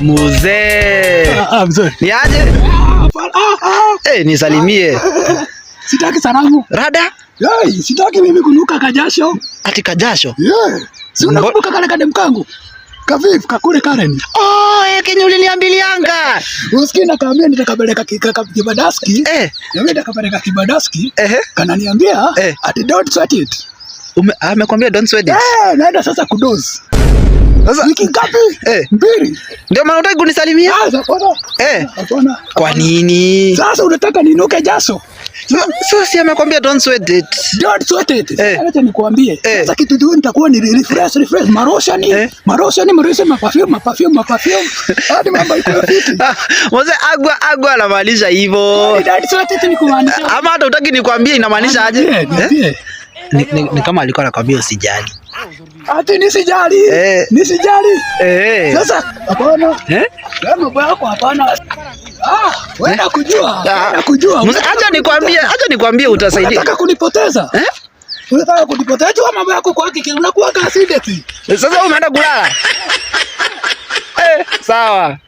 Mzee. Mzee. Ni aje? Nisalimie. Sitaki salamu. Rada? Sitaki mimi kunuka kajasho. Ati kajasho? Si unakumbuka kale kadem kangu? Kaviv kakule Karen. Kenye uliniambilianga. Usikie na kaambia nitakapeleka kibadaski. Na mimi nitakapeleka kibadaski. Kananiambia ati don't sweat it. Amekwambia don't sweat it. Naenda sasa kudozi. Sasa wiki ngapi? 2. Ndio maana unataka kunisalimia? Hapana. Kwa nini? Sasa unataka ninuke jasho? Sasa si amekwambia don't sweat it. Don't sweat it. Acha nikuambie. Sasa kitu tu nitakuwa ni refresh maroshani perfume. Hadi mambo iko fiti. Mzee agwa anamaanisha hivyo. Don't sweat it ni kumaanisha. Ama hata utaki nikwambie inamaanisha aje? Ni kama alikuwa anakwambia usijali. Ati nisijali. Nisijali. Sasa hapana. Mambo yako hapana. Wewe kujua. Acha nikwambie utasaidia. Unataka kunipoteza? Unataka kunipoteza au mambo yako kwa hakika unakuwa kasindeti? Sasa umeenda kulala. Sawa.